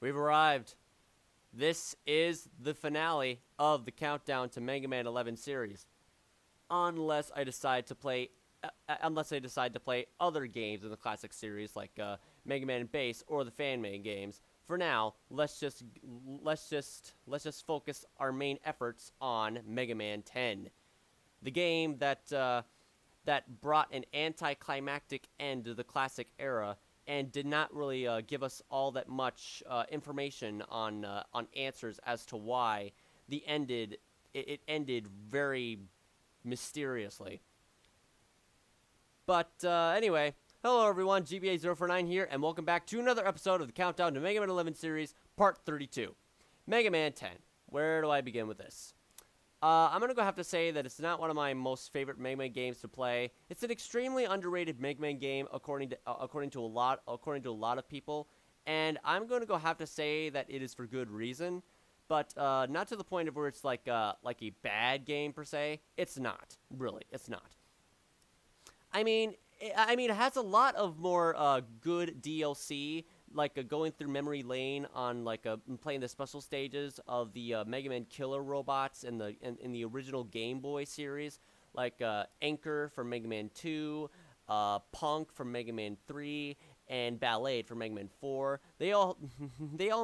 We've arrived. This is the finale of the countdown to Mega Man 11 series. Unless I decide to play other games in the classic series like Mega Man Base or the fan-made games. For now, let's just focus our main efforts on Mega Man 10, the game that brought an anticlimactic end to the classic era and did not really give us all that much information on answers as to why it ended very mysteriously. But anyway, hello everyone, GBA049 here, and welcome back to another episode of the Countdown to Mega Man 11 series, Part 32, Mega Man 10. Where do I begin with this? I'm gonna have to say that it's not one of my most favorite Mega Man games to play. It's an extremely underrated Mega Man game, according to a lot of people, and I'm gonna have to say that it is for good reason, but not to the point of where it's like a bad game per se. It's not really. It's not. I mean, it has a lot of more good DLC, like going through memory lane on playing the special stages of the Mega Man killer robots in the original Game Boy series, like Anchor from Mega Man 2, Punk from Mega Man 3, and Ballet from Mega Man 4. They all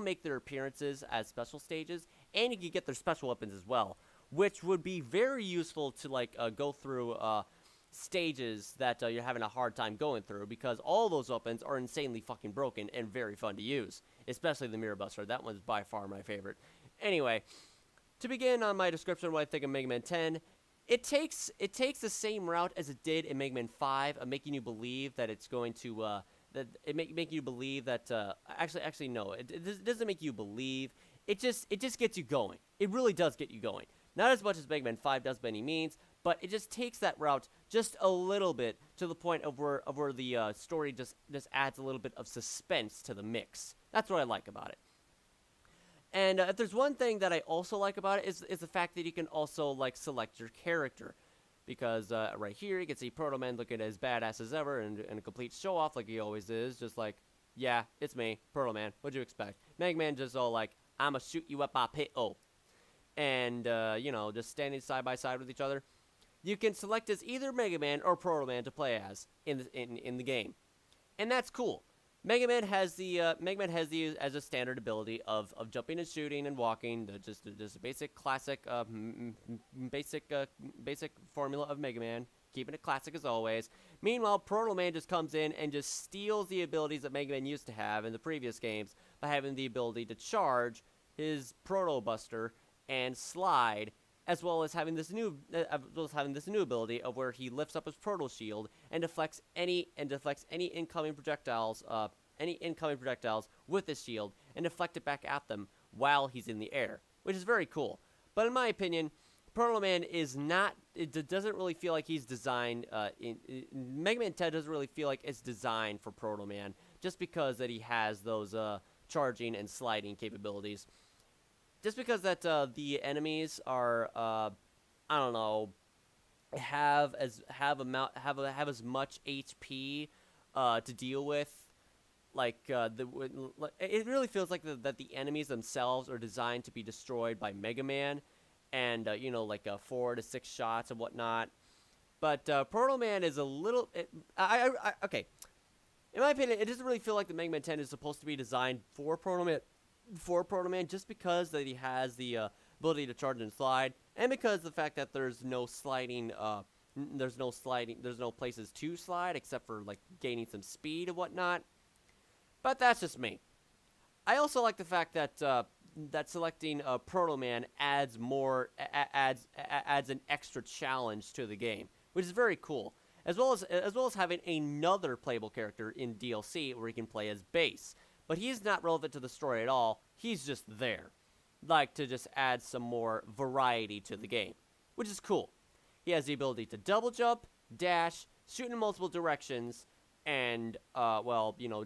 make their appearances as special stages, and you can get their special weapons as well, which would be very useful to go through stages that you're having a hard time going through, because all those weapons are insanely fucking broken and very fun to use, especially the Mirror Buster. That one's by far my favorite. Anyway, to begin on my description of what I think of Mega Man 10, it takes the same route as it did in Mega Man 5 of making you believe that it's going to make you believe that actually no, it doesn't make you believe. It just gets you going. It really does get you going. Not as much as Mega Man 5 does by any means, but it just takes that route just a little bit to the point of where the story just adds a little bit of suspense to the mix. That's what I like about it. And if there's one thing that I also like about it is the fact that you can also select your character, because right here you can see Proto Man looking as badass as ever and a complete show off like he always is, just like, yeah, it's me, Proto Man. What'd you expect? Mega Man just all like, I'ma shoot you up my pit-o. And just standing side by side with each other. You can select as either Mega Man or Proto Man to play as in the game, and that's cool. Mega Man has the as a standard ability of jumping and shooting and walking, just a basic classic basic formula of Mega Man, keeping it classic as always. Meanwhile, Proto Man just comes in and just steals the abilities that Mega Man used to have in the previous games by having the ability to charge his Proto Buster and slide, as well as having this new ability of where he lifts up his Proto Shield and deflects any incoming projectiles with his shield and deflect it back at them while he's in the air, which is very cool. But in my opinion, Proto Man is not. It doesn't really feel like he's designed. Mega Man 10 doesn't really feel like it's designed for Proto Man, just because that he has those charging and sliding capabilities. Just because that the enemies are, I don't know, have as much HP to deal with. It really feels like that the enemies themselves are designed to be destroyed by Mega Man, and 4 to 6 shots and whatnot. But Proto Man is a little. Okay, in my opinion, it doesn't really feel like the Mega Man 10 is supposed to be designed for Proto Man, just because that he has the ability to charge and slide, and because the fact that there's no sliding, there's no places to slide except for gaining some speed and whatnot. But that's just me. I also like the fact that that selecting Proto Man adds an extra challenge to the game, which is very cool. As well as having another playable character in DLC where he can play as Bass. But he's not relevant to the story at all. He's just there, to just add some more variety to the game, which is cool. He has the ability to double jump, dash, shoot in multiple directions, and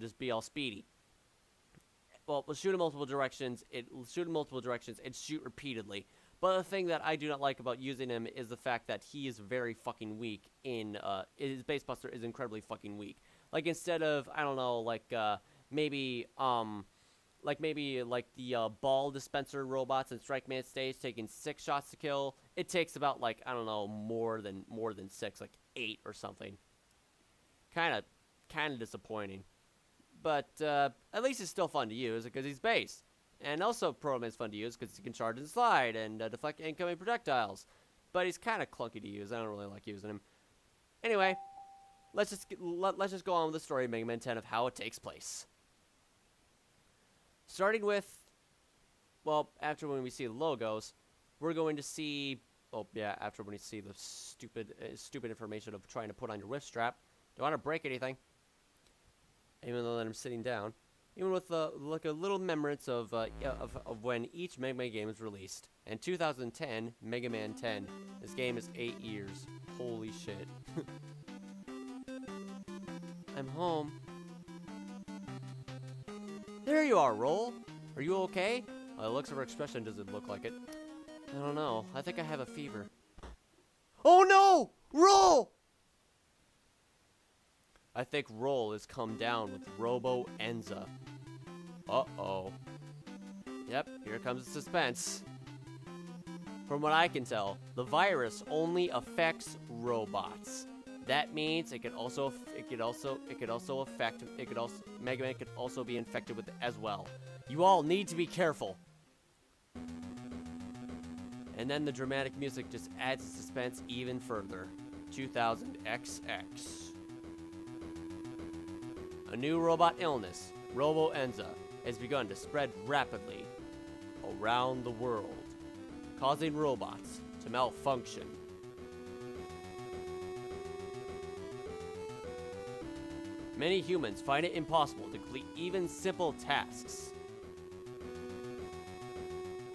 just be all speedy. Well, shoot in multiple directions. And shoot repeatedly. But the thing that I do not like about using him is the fact that he is very fucking weak his Bass Buster is incredibly fucking weak. Instead of, I don't know, maybe like maybe like the ball dispenser robots in Strike Man stage taking 6 shots to kill. It takes about like, I don't know, more than 6, like 8 or something. Kind of disappointing. But at least it's still fun to use because he's base. And also Proto Man's fun to use because he can charge and slide and deflect incoming projectiles. But he's kind of clunky to use. I don't really like using him. Anyway, let's just go on with the story of Mega Man 10 of how it takes place. Starting with, well, after when we see the logos, we're going to see, oh yeah, after when we see the stupid information of trying to put on your wrist strap. Don't want to break anything. Even though that I'm sitting down. Even with like a little remembrance of when each Mega Man game was released. And 2010, Mega Man 10. This game is 8 years. Holy shit. I'm home. There you are, Roll. Are you okay? Well, the looks of her expression doesn't look like it. I don't know. I think I have a fever. Oh no! Roll! I think Roll has come down with Robo Enza. Uh-oh. Yep, here comes the suspense. From what I can tell, the virus only affects robots. That means Mega Man could also be infected with it as well. You all need to be careful. And then the dramatic music just adds the suspense even further. 2000XX. A new robot illness, Robo Enza, has begun to spread rapidly around the world, causing robots to malfunction. Many humans find it impossible to complete even simple tasks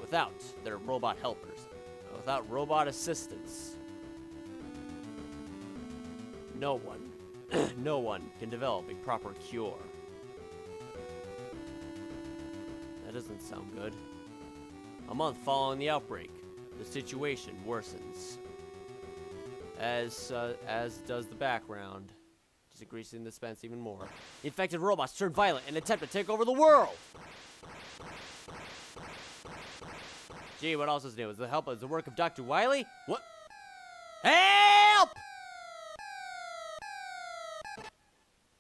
without their robot helpers, without robot assistance. No one can develop a proper cure. That doesn't sound good. A month following the outbreak, the situation worsens. As does the background, just increasing the suspense even more. The infected robots turn violent and attempt to take over the world. Gee, what else is new? Is the help? Is the work of Dr. Wily? What? Help!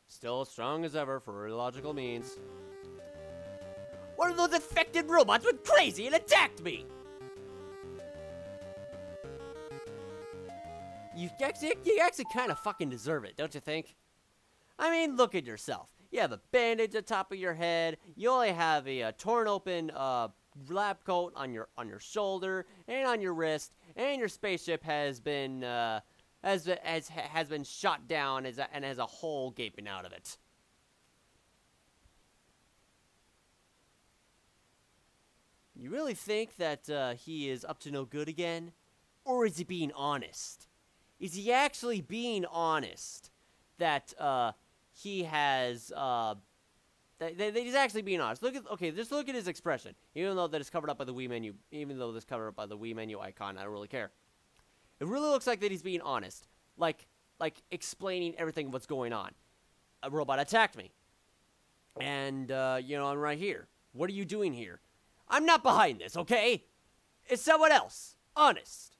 Still as strong as ever for illogical means. One of those infected robots went crazy and attacked me! You actually kind of fucking deserve it, don't you think? I mean, look at yourself. You have a bandage on top of your head. You only have a torn open lab coat on your shoulder and on your wrist, and your spaceship has been has been shot down and has a hole gaping out of it. You really think that he is up to no good again? Or is he being honest? Is he actually being honest that he has that he's actually being honest? Just look at his expression. Even though that is covered up by the Wii menu, icon, I don't really care. It really looks like that he's being honest, like explaining everything what's going on. A robot attacked me, and I'm right here. What are you doing here? I'm not behind this, okay? It's someone else. Honest.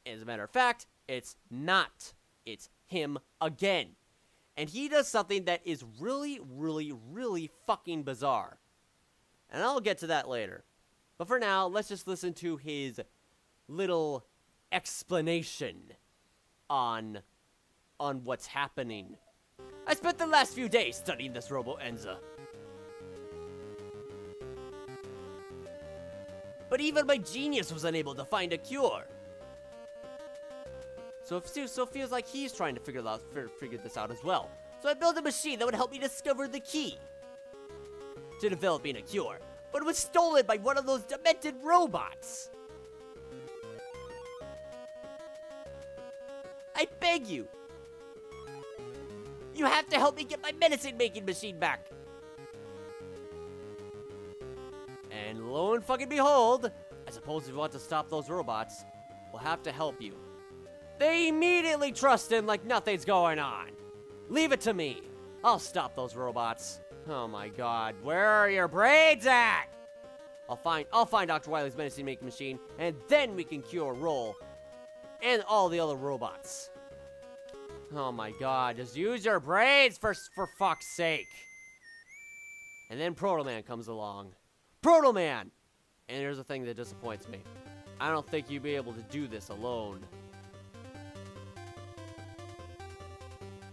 As a matter of fact, it's not. It's him again. And he does something that is really, really, really fucking bizarre. And I'll get to that later. But for now, let's just listen to his little explanation on what's happening. I spent the last few days studying this Robo Enza. But even my genius was unable to find a cure. So it feels like he's trying to figure this out as well. So I built a machine that would help me discover the key to developing a cure. But it was stolen by one of those demented robots. I beg you. You have to help me get my medicine-making machine back. And lo and fucking behold, I suppose if you want to stop those robots, we'll have to help you. They immediately trust him like nothing's going on. Leave it to me. I'll stop those robots. Oh my god, where are your braids at? I'll find Dr. Wily's menacing making machine, and then we can cure Roll and all the other robots. Oh my god, just use your braids for fuck's sake. And then Proto Man comes along. Proto Man! And here's the thing that disappoints me. I don't think you'd be able to do this alone.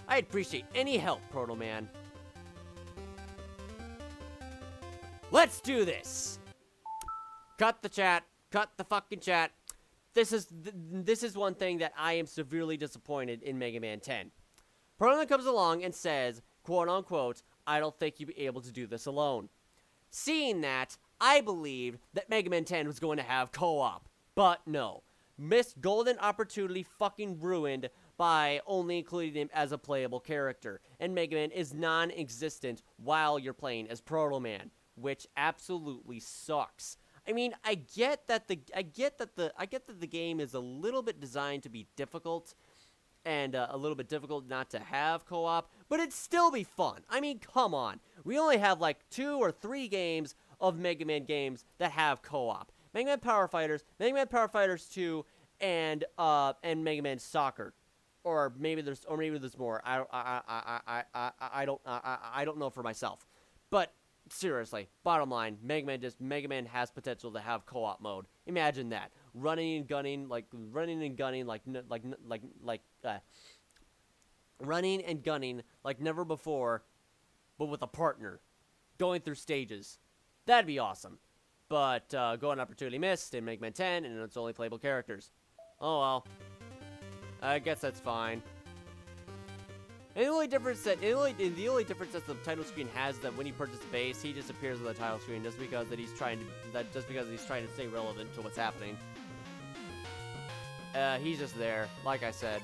I'd appreciate any help, Proto Man. Let's do this! Cut the chat. Cut the fucking chat. This is one thing that I am severely disappointed in Mega Man 10. Proto Man comes along and says, quote unquote, I don't think you'd be able to do this alone. Seeing that, I believed that Mega Man 10 was going to have co-op. But no. Missed golden opportunity fucking ruined by only including him as a playable character. And Mega Man is non-existent while you're playing as Proto Man, which absolutely sucks. I mean, I get that the game is a little bit designed to be difficult and a little bit difficult not to have co-op, but it'd still be fun. I mean, come on. We only have like 2 or 3 games of Mega Man games that have co-op. Mega Man Power Fighters, Mega Man Power Fighters 2, and Mega Man Soccer. Or maybe there's more. I don't know for myself. But seriously, bottom line, Mega Man has potential to have co-op mode. Imagine that. Running and gunning like never before, but with a partner, going through stages. That'd be awesome. But golden opportunity missed in Mega Man 10, and it's only playable characters. Oh well. I guess that's fine. And the only difference that the title screen has that when you purchase the base, he just appears on the title screen just because he's trying to stay relevant to what's happening. He's just there, like I said.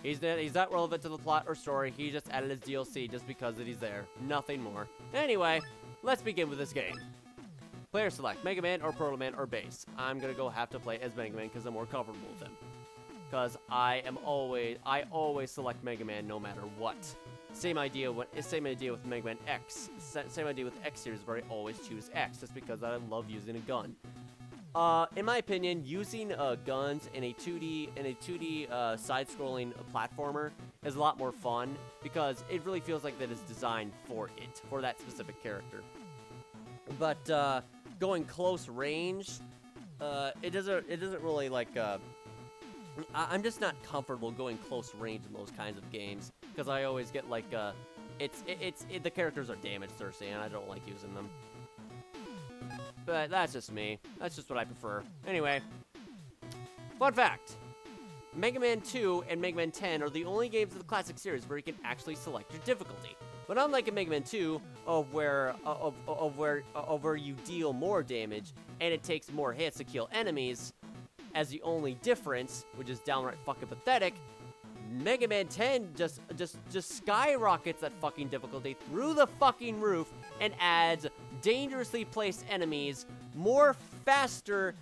He's not relevant to the plot or story. He just added his DLC just because he's there. Nothing more. Anyway, let's begin with this game. Player select Mega Man or Proto Man or base. I'm gonna have to play as Mega Man because I'm more comfortable with him. Because I always select Mega Man no matter what. Same idea with Mega Man X. Same idea with X series where I always choose X just because I love using a gun. In my opinion, using guns in a 2D side-scrolling platformer is a lot more fun because it really feels like that it's designed for that specific character. But going close range, it doesn't really like. I'm just not comfortable going close range in those kinds of games because I always get like the characters are damage thirsty and I don't like using them. But that's just me. That's just what I prefer. Anyway, fun fact: Mega Man 2 and Mega Man 10 are the only games of the classic series where you can actually select your difficulty. But unlike in Mega Man 2, where you deal more damage and it takes more hits to kill enemies, as the only difference, which is downright fucking pathetic, Mega Man 10 just skyrockets that fucking difficulty through the fucking roof and adds dangerously placed enemies, more faster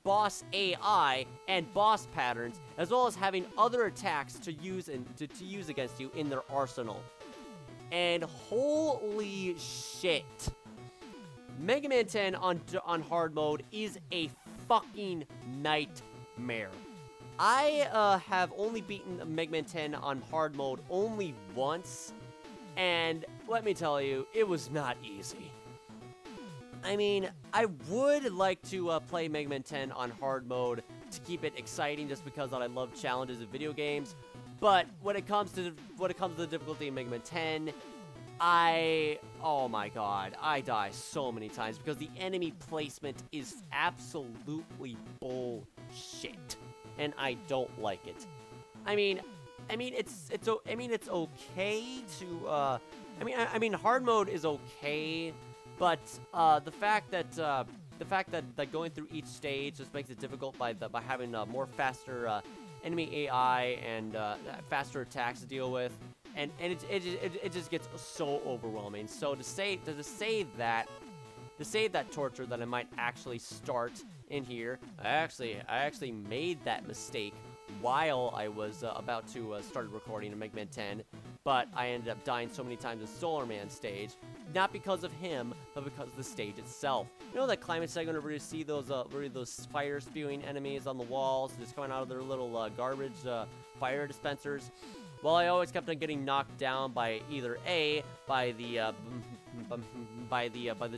boss AI and boss patterns, as well as having other attacks to use against you in their arsenal. And holy shit, Mega Man 10 on hard mode is a fucking nightmare. I have only beaten Mega Man 10 on hard mode only once, and let me tell you, it was not easy. I mean, I would like to play Mega Man 10 on hard mode to keep it exciting just because I love challenges in video games, but when it comes to the difficulty in Mega Man 10, oh my god, I die so many times because the enemy placement is absolutely bullshit, and I don't like it. I mean it's okay to I mean hard mode is okay, but the fact that going through each stage just makes it difficult by having more faster enemy AI and faster attacks to deal with. And it just gets so overwhelming. So to save that torture that I might actually start in here, I actually made that mistake while I was about to start recording in Mega Man 10 but I ended up dying so many times in Solar Man stage, not because of him, but because of the stage itself. You know that climate segment where you see those fire spewing enemies on the walls just coming out of their little garbage fire dispensers? Well, I always kept on getting knocked down by either A, by the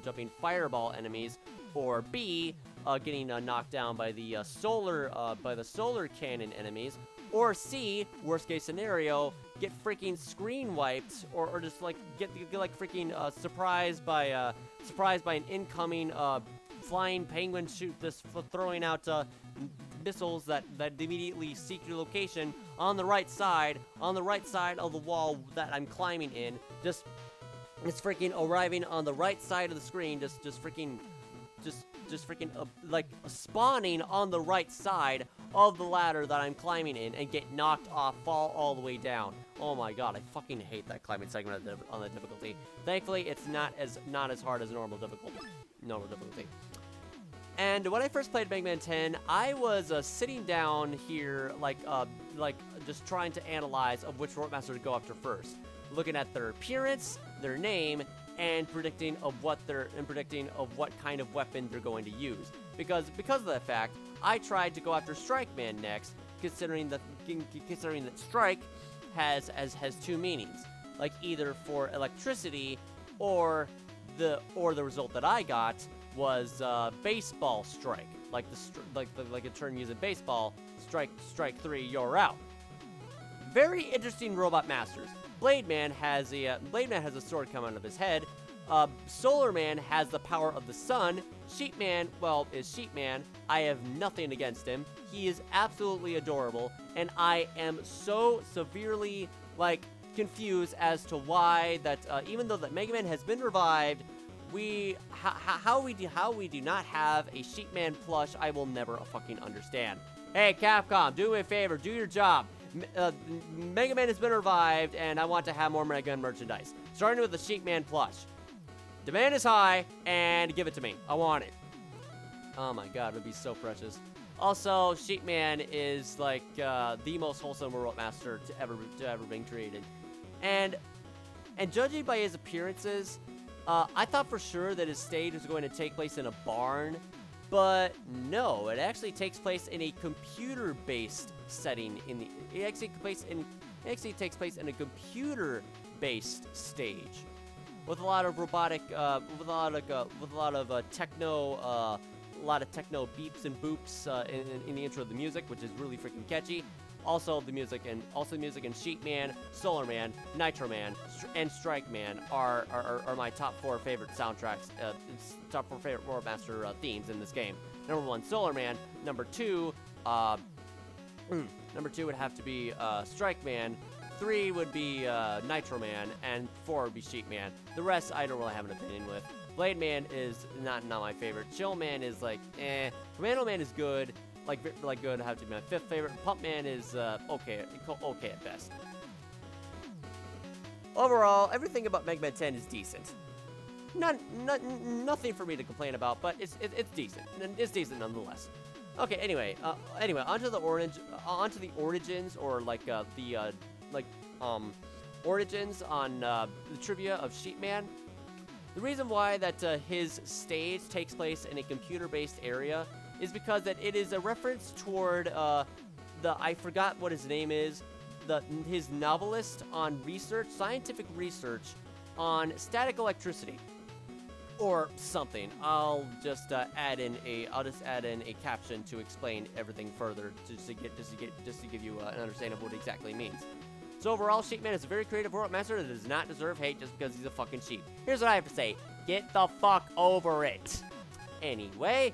jumping fireball enemies, or B, getting knocked down by the solar cannon enemies, or C, worst case scenario, get freaking screen wiped, or just like get like freaking surprised by an incoming flying penguin throwing out missiles that immediately seek your location on the right side of the wall that I'm climbing in. Just freaking arriving on the right side of the screen, just freaking like spawning on the right side of the ladder that I'm climbing in and get knocked off, fall all the way down. Oh my god, I fucking hate that climbing segment on the difficulty. Thankfully, it's not as hard as normal difficulty. And when I first played Mega Man 10, I was sitting down here, like just trying to analyze of which Rope Master to go after first, looking at their appearance, their name, and predicting of what kind of weapon they're going to use. Because of that fact, I tried to go after Strike Man next, considering that Strike has two meanings, like either for electricity or the result that I got was baseball strike, like a term used in baseball. Strike 3, you're out. Very interesting robot masters. Blade Man has a sword coming out of his head. Solar Man has the power of the sun. Sheep Man, well, is Sheep Man. I have nothing against him. He is absolutely adorable, and I am so severely confused as to why that even though that Mega Man has been revived, how we do not have a Sheep Man plush, I will never fucking understand. Hey, Capcom, do me a favor, do your job. Mega Man has been revived, and I want to have more Mega Man merchandise. Starting with the Sheep Man plush. Demand is high, and give it to me. I want it. Oh my god, it would be so precious. Also, Sheep Man is like the most wholesome World Master to ever been created, and judging by his appearances, I thought for sure that his stage was going to take place in a barn. But no, it actually takes place in a computer-based setting. It actually takes place in a computer-based stage, with a lot of robotic, with a lot of techno beeps and boops in the intro of the music, which is really freaking catchy. Also, the music in Sheep Man, Solar Man, Nitro Man, and Strike Man are my top 4 favorite soundtracks, top 4 favorite World Master themes in this game. Number 1, Solar Man. Number 2, would have to be Strike Man. 3 would be Nitro Man, and 4 would be Sheep Man. The rest I don't really have an opinion with. Blade Man is not my favorite. Chill Man is like, eh. Commando Man is good. Like good, have to be my 5th favorite. Pump Man is okay at best. Overall, everything about Mega Man 10 is decent. Nothing for me to complain about, but it's decent. It's decent nonetheless. Okay, anyway, onto the origins, or origins on the trivia of Sheep Man. The reason why that his stage takes place in a computer-based area is because that it is a reference toward I forgot what his name is, his novelist on scientific research on static electricity, or something. I'll just add in a caption to explain everything further, just to give you an understanding of what it exactly means. So overall, Sheep Man is a very creative World Master that does not deserve hate just because he's a fucking sheep. Here's what I have to say: get the fuck over it. Anyway.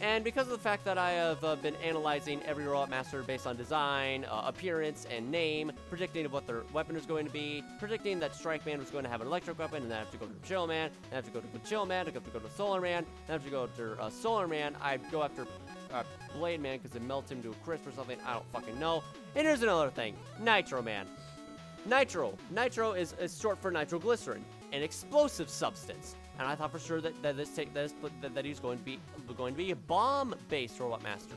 And because of the fact that I have been analyzing every Robot Master based on design, appearance, and name, predicting what their weapon is going to be, predicting that Strike Man was going to have an electric weapon, and then I have to go to Chill Man, then I have to go to Chill Man, I have to go to Solar Man, then I have to go to Solar Man, I go after Blade Man because it melts him to a crisp or something, I don't fucking know. And here's another thing, Nitro Man. Nitro is short for nitroglycerin, an explosive substance. And I thought for sure that he's going to be a bomb-based Robot Master.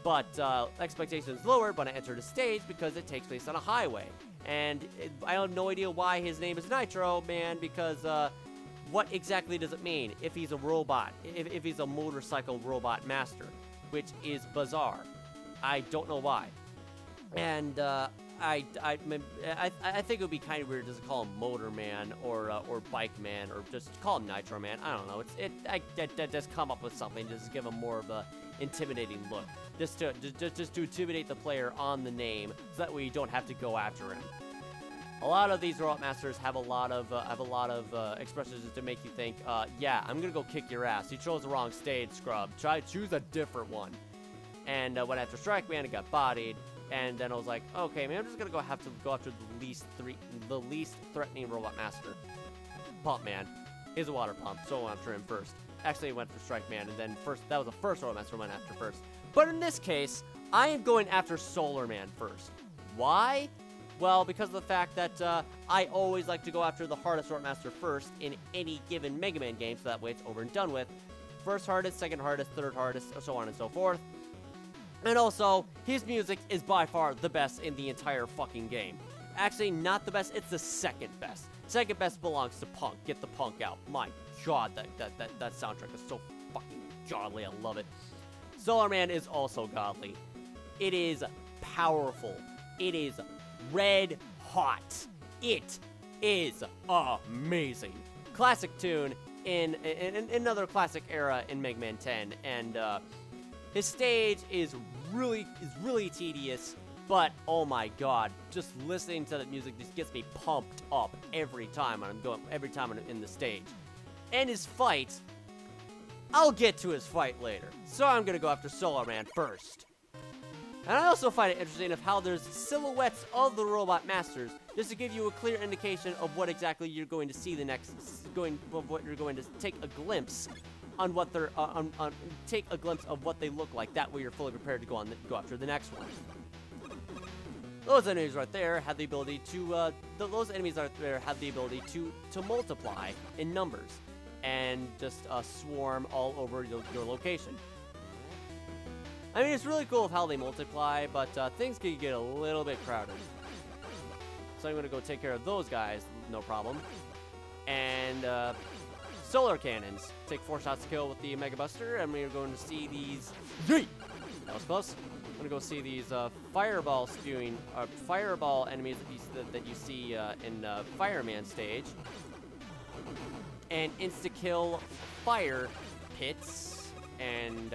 but expectations lowered when I entered a stage because it takes place on a highway. And I have no idea why his name is Nitro Man, because what exactly does it mean if he's a robot, if he's a motorcycle robot master, which is bizarre. I don't know why. And I think it would be kind of weird just to call him Motor Man or Bike Man, or just call him Nitro Man. I don't know. I just come up with something just to give him more of a intimidating look, just to intimidate the player on the name, so that way you don't have to go after him. A lot of these robot masters have a lot of expressions to make you think, yeah, I'm gonna go kick your ass. You chose the wrong stage, scrub. Choose a different one. And when after Strike Man, it got bodied. And then I was like, okay, maybe I'm just gonna have to go after the least threatening robot master, Pump Man. He's a water pump, so I went after him first. Actually, I went for Strike Man, and then that was the first robot master I went after first. But in this case, I am going after Solar Man first. Why? Well, because of the fact that I always like to go after the hardest robot master first in any given Mega Man game, so that way it's over and done with. First hardest, second hardest, third hardest, so on and so forth. And also, his music is by far the best in the entire fucking game. Actually, not the best, it's the second best. Second best belongs to Punk. Get the Punk out. My god, that soundtrack is so fucking godly, I love it. Solar Man is also godly. It is powerful. It is red hot. It is amazing. Classic tune in another classic era in Mega Man 10, and his stage is really tedious, but oh my god, just listening to that music just gets me pumped up every time I'm in the stage. And his fight, I'll get to his fight later, so I'm gonna go after Solar Man first. And I also find it interesting of how there's silhouettes of the robot masters, just to give you a clear indication of what exactly you're going to see what you're going to take a glimpse on what they're take a glimpse of what they look like. That way you're fully prepared to go after the next one. Those enemies right there have the ability to to multiply in numbers and just swarm all over your location. I mean, it's really cool of how they multiply, but things can get a little bit crowded. So I'm gonna go take care of those guys, no problem. And solar cannons. Take 4 shots to kill with the Mega Buster, and we're going to see these. Yeet! That was close. I'm gonna go see these fireball enemies that you see in Fireman stage, and insta kill fire pits. And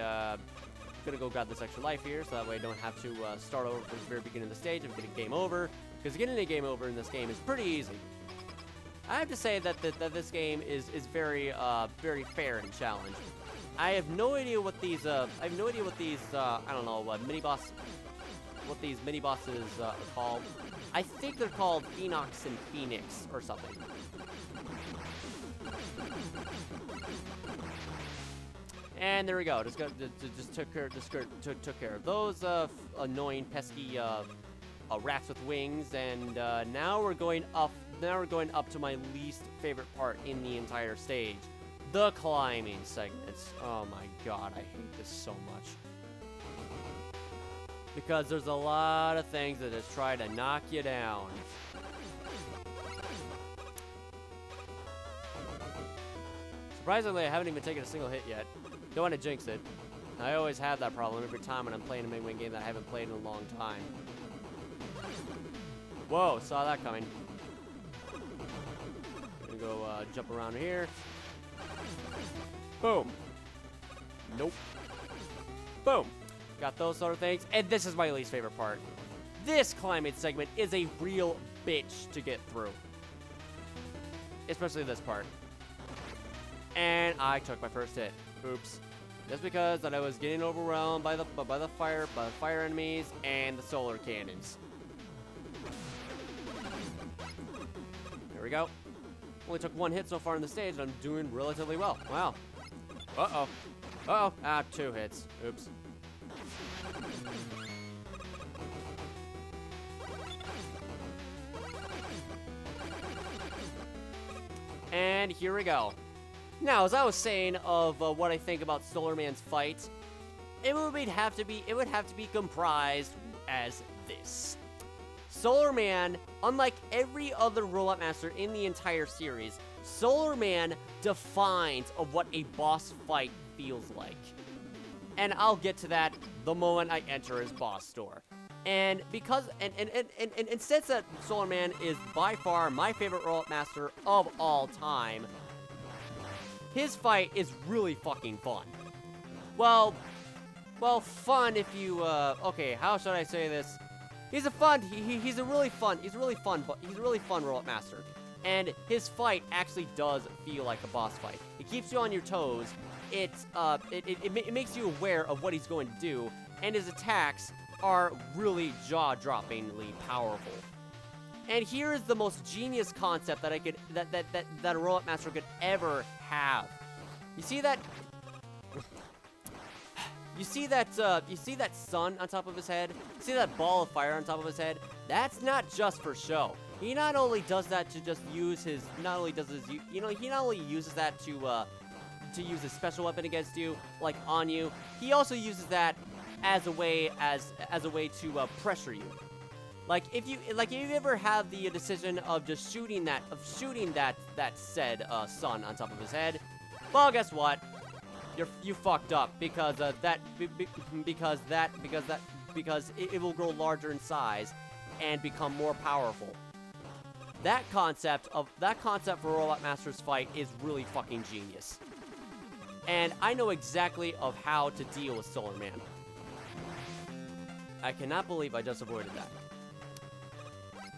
gonna go grab this extra life here, so that way I don't have to start over from the very beginning of the stage and get a game over. Because getting a game over in this game is pretty easy. I have to say that this game is very fair and challenging. I have no idea what these I don't know what these mini bosses are called. I think they're called Phoenox and Phoenix or something. And there we go. Just took care of those annoying pesky rats with wings, and now we're going up. Now we're going up to my least favorite part in the entire stage, the climbing segments. Oh my god, I hate this so much. Because there's a lot of things that just try to knock you down. Surprisingly, I haven't even taken a single hit yet. Don't want to jinx it. I always have that problem every time when I'm playing a Mega Man game that I haven't played in a long time. Whoa, saw that coming. Gonna go jump around here. Boom. Nope. Boom. Got those sort of things. And this is my least favorite part. This climate segment is a real bitch to get through. Especially this part. And I took my first hit. Oops. Just because that I was getting overwhelmed by the fire enemies and the solar cannons. There we go. Only took 1 hit so far in the stage, and I'm doing relatively well. Wow. Uh-oh. Uh-oh. Ah, 2 hits. Oops. And here we go. Now, as I was saying of what I think about Solar Man's fight, it would have to be comprised as this. Solar Man, unlike every other Robot Master in the entire series, Solar Man defines of what a boss fight feels like. And I'll get to that the moment I enter his boss store. And because, and since that Solar Man is by far my favorite Robot Master of all time, his fight is really fucking fun. Well, fun if you, okay, how should I say this? He's a really fun Robot Master. And his fight actually does feel like a boss fight. It keeps you on your toes. It makes you aware of what he's going to do. And his attacks are really jaw-droppingly powerful. And here is the most genius concept that that a Robot Master could ever have. You see that? You see that sun on top of his head? You see that ball of fire on top of his head? That's not just for show. He not only does that to just use his, he not only uses that to use his special weapon against you, like on you. He also uses that as a way to pressure you. Like if you ever have the decision of just shooting that said sun on top of his head, well, guess what? You fucked up because it will grow larger in size and become more powerful. That concept for Robot Master's fight is really fucking genius. And I know exactly of how to deal with Solar Man. I cannot believe I just avoided that.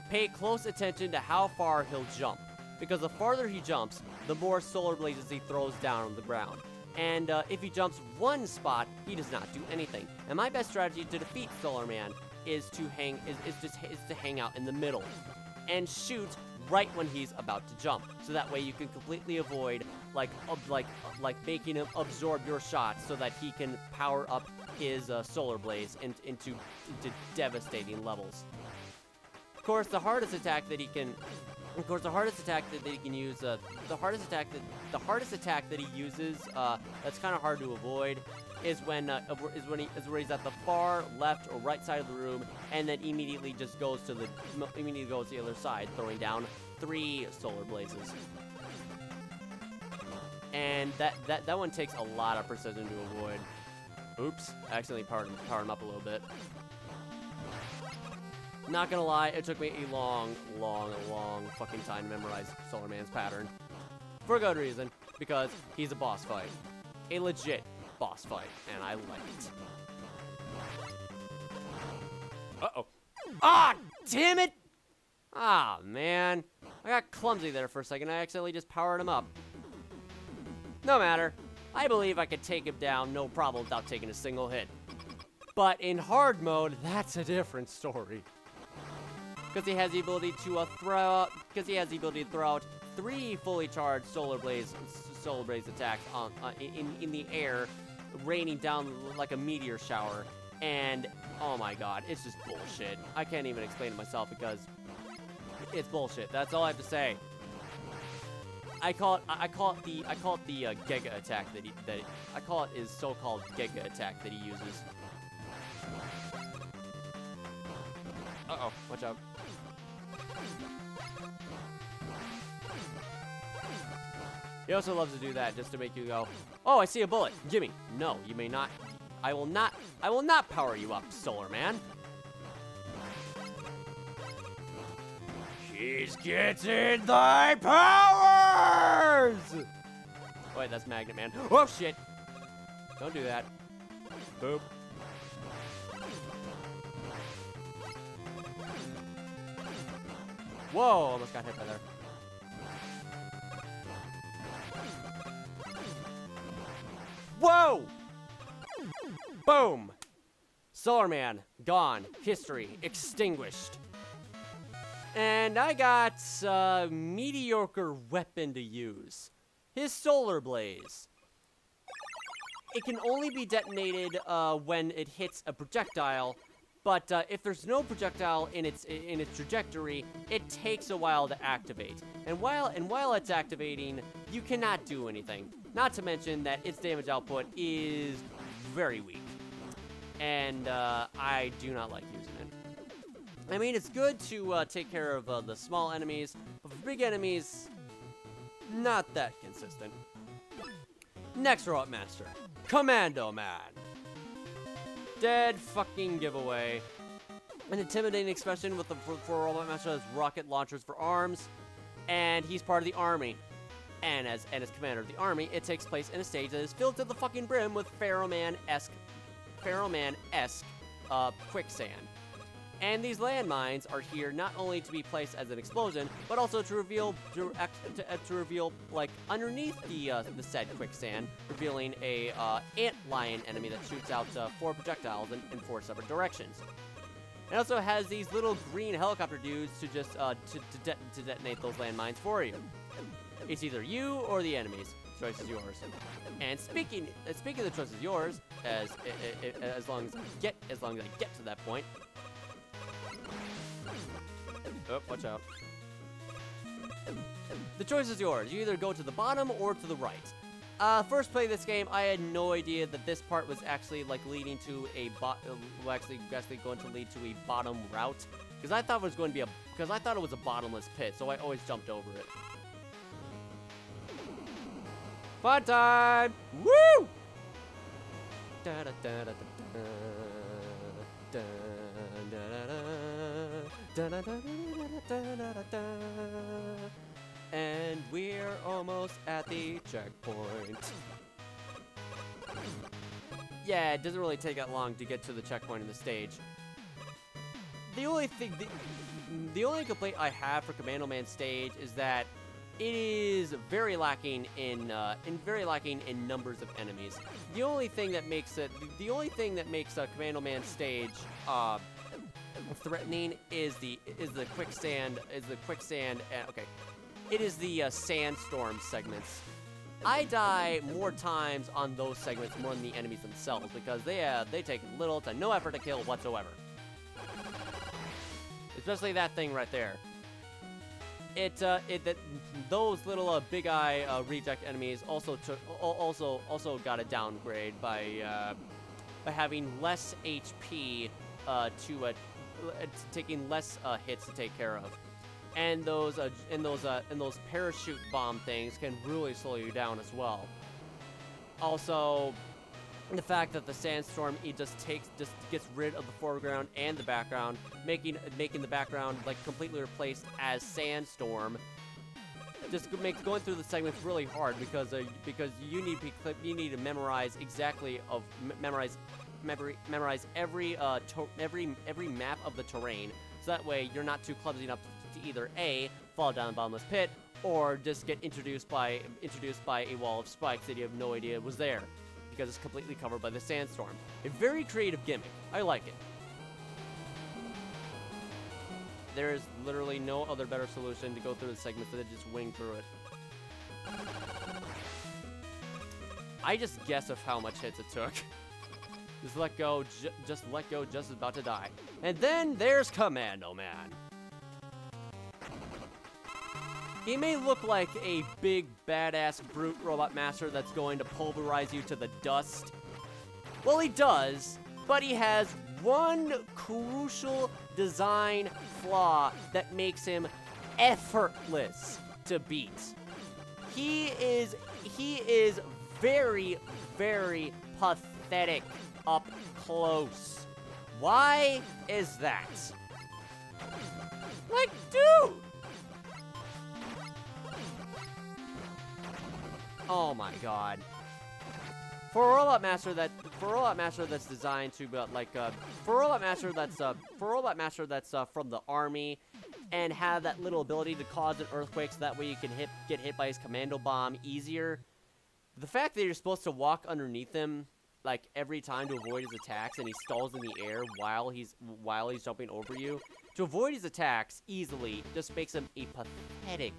Pay close attention to how far he'll jump, because the farther he jumps, the more solar blazes he throws down on the ground. And if he jumps one spot, he does not do anything. And my best strategy to defeat Solar Man is to hang out in the middle and shoot right when he's about to jump. So that way you can completely avoid like making him absorb your shot, so that he can power up his solar blaze into devastating levels. Of course, the hardest attack that he can use, the hardest attack that he uses, that's kind of hard to avoid, is where he's at the far left or right side of the room, and then immediately goes to the other side, throwing down 3 solar blazes. And that one takes a lot of precision to avoid. Oops, I accidentally powered him up a little bit. Not gonna lie, it took me a long fucking time to memorize Solar Man's pattern. For a good reason, because he's a boss fight. A legit boss fight, and I like it. Uh-oh. Ah, damn it! Ah, man. I got clumsy there for a second. I accidentally just powered him up. No matter. I believe I could take him down no problem without taking a single hit. But in hard mode, that's a different story. Because he has the ability to throw out 3 fully charged solar blaze attacks in the air, raining down like a meteor shower. And oh my god, it's just bullshit. I can't even explain it myself because it's bullshit. That's all I have to say. I call it the Giga attack I call it his so-called Giga attack that he uses. Uh-oh, watch out. He also loves to do that just to make you go, oh, I see a bullet. Gimme. No, you may not. I will not power you up, Solar Man. She's getting thy powers! Oh, wait, that's Magnet Man. Oh, shit. Don't do that. Boop. Whoa, almost got hit by there. Whoa! Boom! Solar Man, gone. History, extinguished. And I got a mediocre weapon to use. His Solar Blaze. It can only be detonated when it hits a projectile, but if there's no projectile in its trajectory, it takes a while to activate. And while it's activating, you cannot do anything. Not to mention that its damage output is very weak. and I do not like using it. I mean, it's good to take care of the small enemies, but for big enemies, not that consistent. Next Robot Master, Commando Man. Dead fucking giveaway. An intimidating expression with for a Robot Master has rocket launchers for arms, and he's part of the army. And as commander of the army, it takes place in a stage that is filled to the fucking brim with Pharaoh Man-esque quicksand. And these landmines are here not only to be placed as an explosion, but also to reveal like underneath the said quicksand, revealing a ant lion enemy that shoots out 4 projectiles in 4 separate directions. It also has these little green helicopter dudes to just to detonate those landmines for you. It's either you or the enemies. Choice is yours. And speaking of the choice is yours, as long as I get to that point. Oh, watch out. The choice is yours. You either go to the bottom or to the right. First play this game, I had no idea that this part was actually like leading to a actually going to lead to a bottom route, because I thought it was going to be it was a bottomless pit, so I always jumped over it. Fun time! Woo! Da da da da da da da da da da da. And we're almost at the checkpoint. Yeah, it doesn't really take that long to get to the checkpoint in the stage. The only complaint I have for Commando Man stage is that it is very lacking in numbers of enemies. The only thing that makes Commando Man stage threatening is the quicksand. Okay, it is the sandstorm segments. I die more times on those segments more than the enemies themselves, because they take little to no effort to kill whatsoever. Especially that thing right there. Those little big eye reject enemies also got a downgrade by having less HP taking less hits to take care of, and those parachute bomb things can really slow you down as well. Also, the fact that the sandstorm just gets rid of the foreground and the background, making the background like completely replaced as sandstorm, just makes going through the segments really hard, because you need to memorize every map of the terrain, so that way you're not too clumsy enough to either A, fall down the bottomless pit, or just get introduced by a wall of spikes that you have no idea was there, because it's completely covered by the sandstorm. A very creative gimmick. I like it. There is literally no other better solution to go through the segments than to just wing through it. I just guess of how much hits it took. Just let go, just about to die. And then there's Commando Man. He may look like a big, badass, brute robot master that's going to pulverize you to the dust. Well, he does, but he has one crucial design flaw that makes him effortless to beat. He is very, very pathetic up close. Why is that? Like, dude! Oh my god. For a robot master that's designed to be for a robot master that's from the army and have that little ability to cause an earthquake, so that way you can get hit by his commando bomb easier. The fact that you're supposed to walk underneath him like every time to avoid his attacks, and he stalls in the air while he's jumping over you to avoid his attacks easily, just makes him a pathetic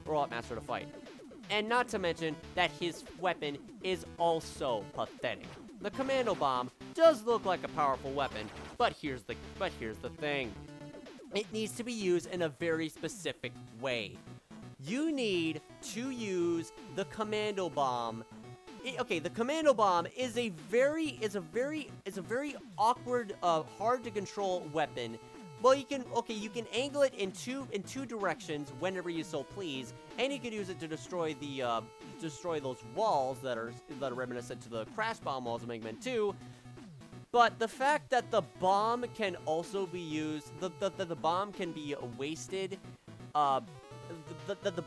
robot master to fight. And not to mention that his weapon is also pathetic. The commando bomb does look like a powerful weapon, but here's the thing. It needs to be used in a very specific way. You need to use the commando bomb okay, the commando bomb is a very awkward, hard to control weapon. Well, you can angle it in two directions whenever you so please, and you can use it to destroy those walls that are reminiscent to the crash bomb walls of Mega Man 2. But the fact that the bomb can also be used, that the bomb can be wasted, the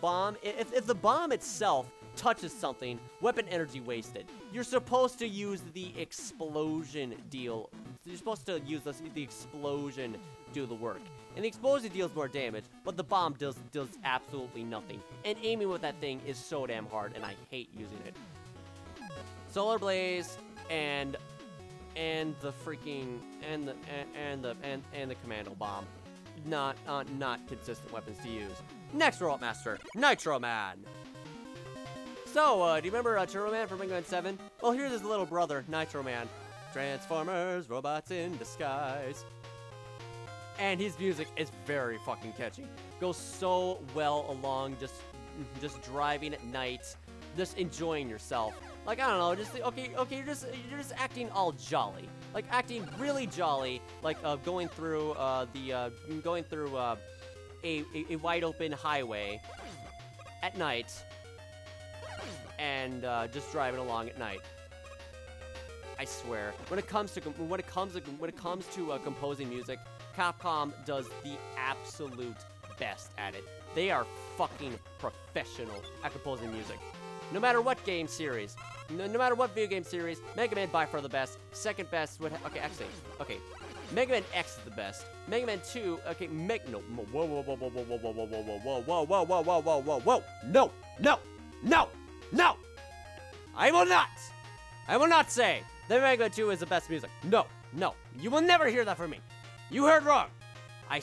bomb, if the bomb itself touches something, weapon energy wasted. You're supposed to use the explosion deal. You're supposed to use the explosion do the work. And the explosion deals more damage, but the bomb does absolutely nothing. And aiming with that thing is so damn hard, and I hate using it. Solar Blaze and the freaking and the commando bomb, not consistent weapons to use. Next Robot Master, Nitro Man. So, do you remember Turbo Man from Mega Man 7? Well, here's his little brother, Nitro Man. Transformers, robots in disguise. And his music is very fucking catchy. Goes so well along just driving at night, just enjoying yourself. Like, I don't know, just okay, you're just acting all jolly. Like acting really jolly, like going through a wide open highway at night and just driving along at night. I swear, when it comes to composing music, Capcom does the absolute best at it. They are fucking professional at composing music. No matter what game series, no matter what video game series, Mega Man by far the best. Second best would okay, Mega Man X is the best. Mega Man 2, okay, no! I will not say that Mega Man 2 is the best music. No, you will never hear that from me. You heard wrong. I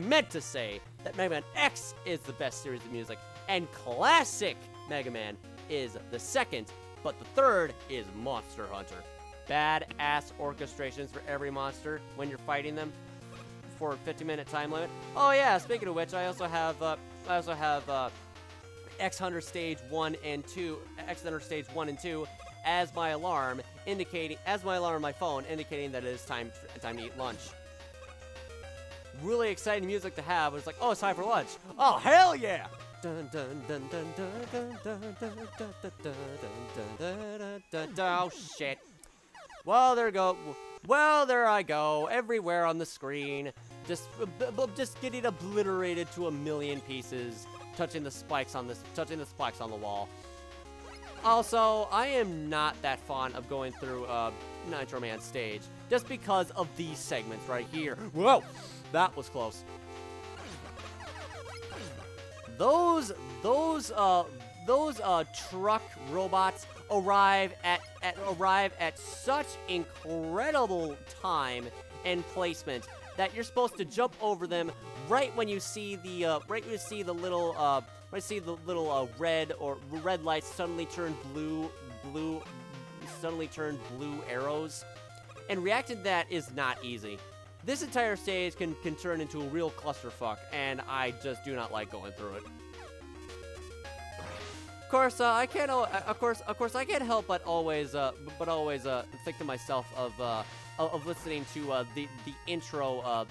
meant to say that Mega Man X is the best series of music, and classic Mega Man is the second, but the third is Monster Hunter. Badass orchestrations for every monster when you're fighting them for a 50-minute time limit. Oh yeah, speaking of which, I also have X Hunter Stage 1 and 2, X Hunter Stage 1 and 2 as my alarm on my phone indicating that it is time to eat lunch. Really exciting music to have. It's like, oh, it's time for lunch. Oh, hell yeah! Oh shit. Well, there I go. Everywhere on the screen, just getting obliterated to a million pieces, touching the spikes on the wall. Also, I am not that fond of going through Nitro Man stage just because of these segments right here. Whoa, that was close. Those truck robots arrive at such incredible time and placement that you're supposed to jump over them right when you see the little red lights suddenly turn blue arrows. And reacting to that is not easy. This entire stage can turn into a real clusterfuck, and I just do not like going through it. Of course, I can't help but always think to myself of listening to the intro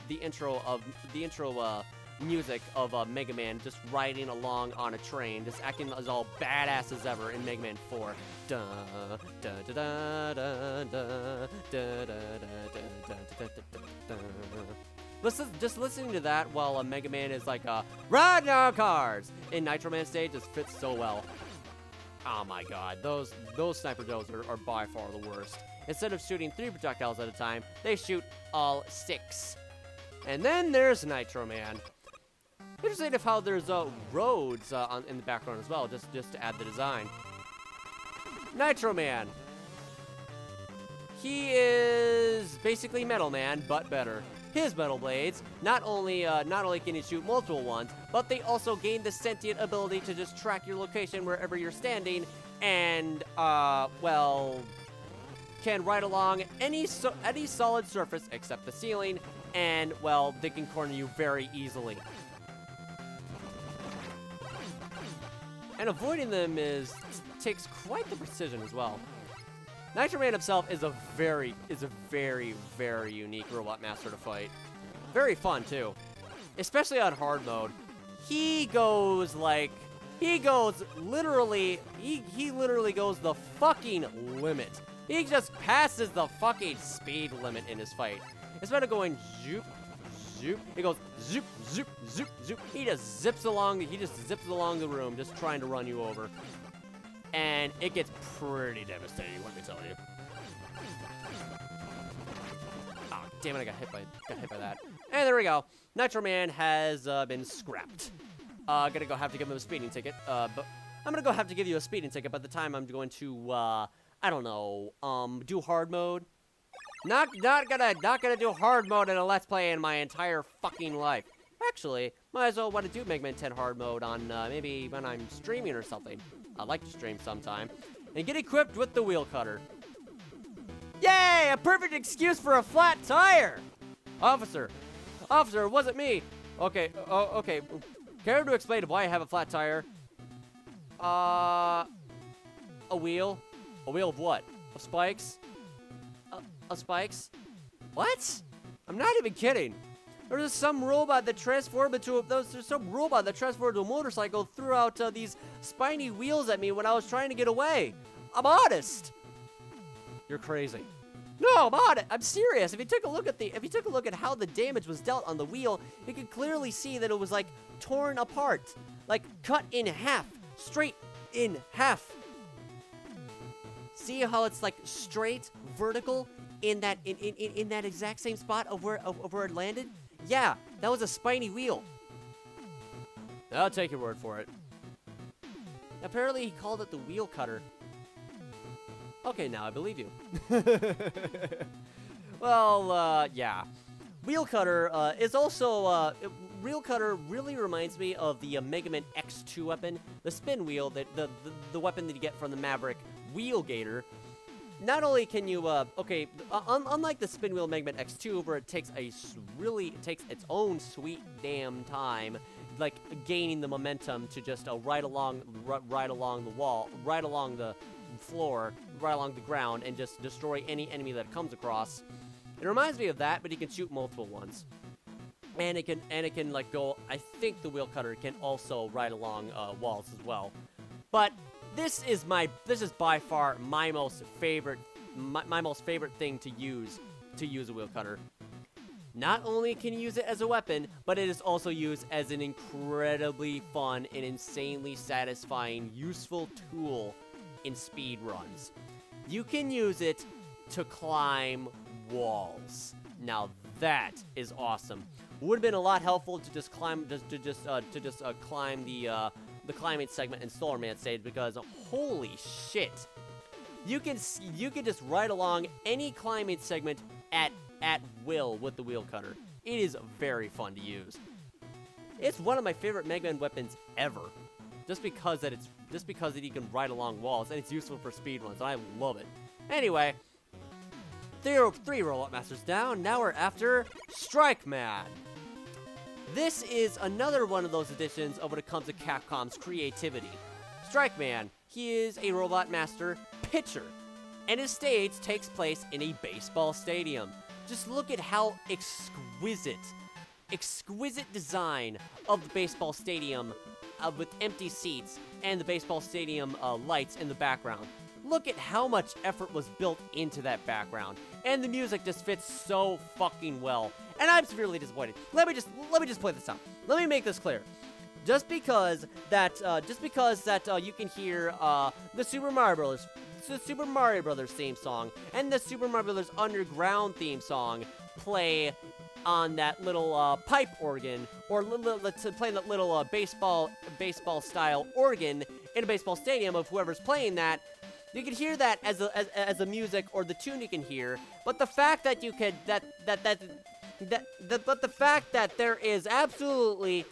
music of Mega Man just riding along on a train, just acting as all badass as ever in Mega Man 4. Just listening to that while Mega Man is like, riding our cars in Nitro Man stage just fits so well. Oh my god, those sniper drills are by far the worst. Instead of shooting 3 projectiles at a time, they shoot all 6. And then there's Nitro Man. Interesting of how there's roads in the background as well, just to add the design. Nitro Man. He is basically Metal Man, but better. His metal blades not only can he shoot multiple ones, but they also gain the sentient ability to just track your location wherever you're standing, and well, can ride along any solid surface except the ceiling, and well, they can corner you very easily. And avoiding them is takes quite the precision as well. Nitro Man himself is a very, very unique Robot Master to fight. Very fun, too. Especially on hard mode. He goes literally, he literally goes the fucking limit. He just passes the fucking speed limit in his fight. Instead of going zoop, zoop, he goes zoop, zoop, zoop, zoop. He just zips along the room, just trying to run you over. And it gets pretty devastating, let me tell you. Oh, damn it, I got hit by that. And there we go. Nitro Man has been scrapped. Gonna go have to give him a speeding ticket. But I'm gonna go have to give you a speeding ticket by the time I'm going to, I don't know, do hard mode. Not gonna do hard mode in a Let's Play in my entire fucking life. Actually, might as well want to do MegaMan 10 hard mode on, maybe when I'm streaming or something. I'd like to stream sometime. And get equipped with the wheel cutter. Yay! A perfect excuse for a flat tire! Officer, it wasn't me. Okay, okay. Care to explain why I have a flat tire? A wheel? A wheel of what? Of spikes? Of spikes? What? I'm not even kidding. There's some robot that transformed into a motorcycle, threw out these spiny wheels at me when I was trying to get away. I'm honest. You're crazy. No, I'm on it. I'm serious. If you took a look at how the damage was dealt on the wheel, you could clearly see that it was like torn apart, like cut in half, straight in half. See how it's like straight, vertical in that exact same spot of where it landed? Yeah, that was a spiny wheel. I'll take your word for it. Apparently, he called it the wheel cutter. Okay, now I believe you. Well, yeah. Wheel cutter is also, wheel cutter really reminds me of the MegaMan X2 weapon, the spin wheel, the weapon that you get from the Maverick Wheel Gator. Not only can you, unlike the spin wheel MegaMan X2, where it takes its own sweet damn time, like gaining the momentum to just ride along the wall, right along the floor, right along the ground, and just destroy any enemy that it comes across. It reminds me of that, but you can shoot multiple ones, and it can like go. I think the wheel cutter can also ride along walls as well, but. This is by far my most favorite thing to use a wheel cutter. Not only can you use it as a weapon, but it is also used as an incredibly fun and insanely satisfying, useful tool in speed runs. You can use it to climb walls. Now that is awesome. Would have been a lot helpful to just climb, climb the climbing segment in Solar Man stage, because holy shit, you can just ride along any climbing segment at will with the wheel cutter. It is very fun to use. It's one of my favorite MegaMan weapons ever, just because you can ride along walls and it's useful for speed runs. I love it. Anyway, three Robot Masters down. Now we're after Strike Man. This is another one of those editions of when it comes to Capcom's creativity. Strike Man, he is a Robot Master pitcher, and his stage takes place in a baseball stadium. Just look at how exquisite design of the baseball stadium with empty seats and the baseball stadium lights in the background. Look at how much effort was built into that background, and the music just fits so fucking well. And I'm severely disappointed. Let me just play this out. Let me make this clear. Just because that you can hear the Super Mario Brothers theme song and the Super Mario Brothers Underground theme song play on that little pipe organ, or play that little baseball style organ in a baseball stadium of whoever's playing that. You can hear that as a music or the tune you can hear, but the fact that you could but the fact that there is absolutely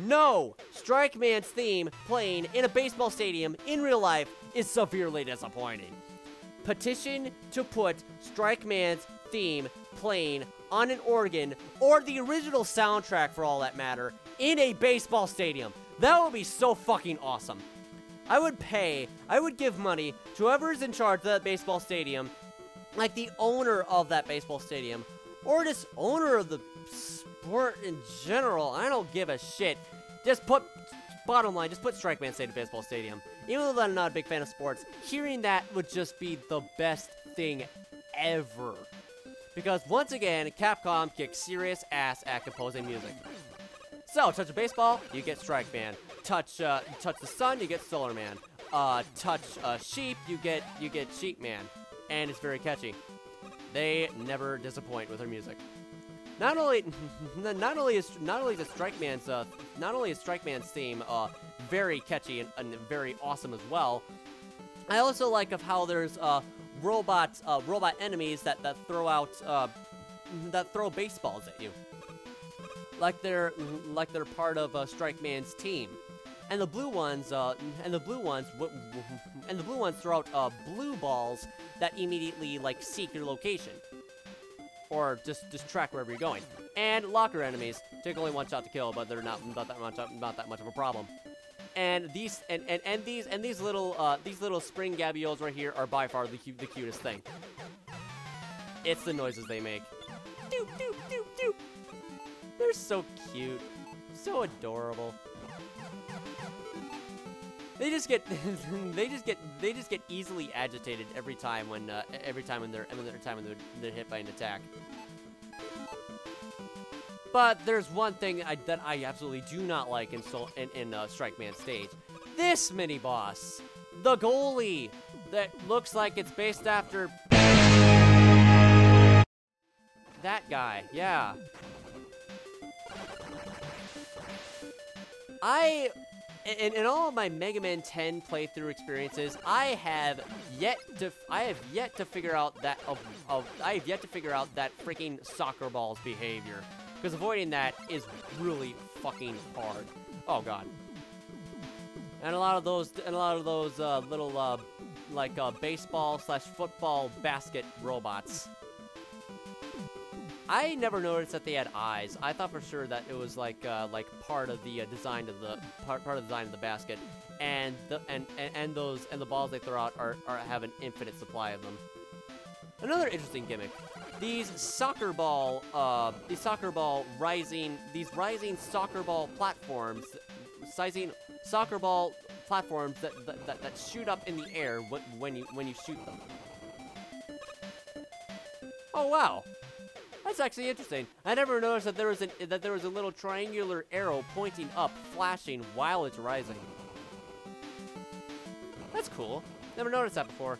no Strike Man's theme playing in a baseball stadium in real life is severely disappointing. Petition to put Strike Man's theme playing on an organ, or the original soundtrack for all that matter, in a baseball stadium. That would be so fucking awesome. I would give money to whoever's in charge of that baseball stadium, like the owner of that baseball stadium, or just owner of the sport in general. I don't give a shit. Bottom line, just put Strike Man Stadium Baseball Stadium. Even though I'm not a big fan of sports, hearing that would just be the best thing ever. Because once again, Capcom kicks serious ass at composing music. So, touch a baseball, you get Strike Man. Touch the sun, you get Solar Man. Touch a sheep, you get Sheep Man. And it's very catchy. They never disappoint with their music. Not only is Strike Man's theme very catchy and very awesome as well. I also like of how there's robot enemies that throw baseballs at you, like they're part of Strike Man's team. And the blue ones throw out blue balls that immediately like seek your location, or just track wherever you're going. And locker enemies take only one shot to kill, but they're not that much of a problem. And these little spring gabioles right here are by far the cutest thing. It's the noises they make. Doop doop doop doop. They're so cute, so adorable. They just get easily agitated every time when they're hit by an attack. But there's one thing that I absolutely do not like in Strike Man stage. This mini boss, the goalie, that looks like it's based after that guy. Yeah. In all of my Mega Man 10 playthrough experiences, I have yet to figure out that freaking soccer ball's behavior, because avoiding that is really fucking hard. Oh god. And a lot of those little baseball/football basket robots. I never noticed that they had eyes. I thought for sure that it was like part of the design of the basket, and the balls they throw out have an infinite supply of them. Another interesting gimmick: these rising soccer ball platforms that shoot up in the air when you shoot them. Oh wow. That's actually interesting. I never noticed that there was a little triangular arrow pointing up, flashing while it's rising. That's cool. Never noticed that before.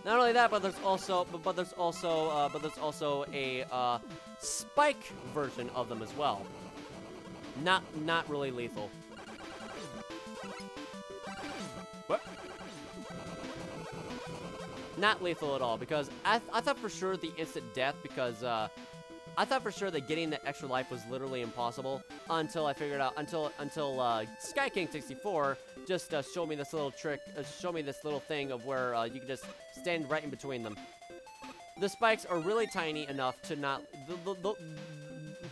Not only that, but there's also a spike version of them as well. Not really lethal. What? Not lethal at all, because I thought for sure the instant death, because I thought for sure that getting that extra life was literally impossible until I figured out until Sky King 64 just showed me this little trick, showed me this little thing of where you can just stand right in between them. The spikes are really tiny enough to not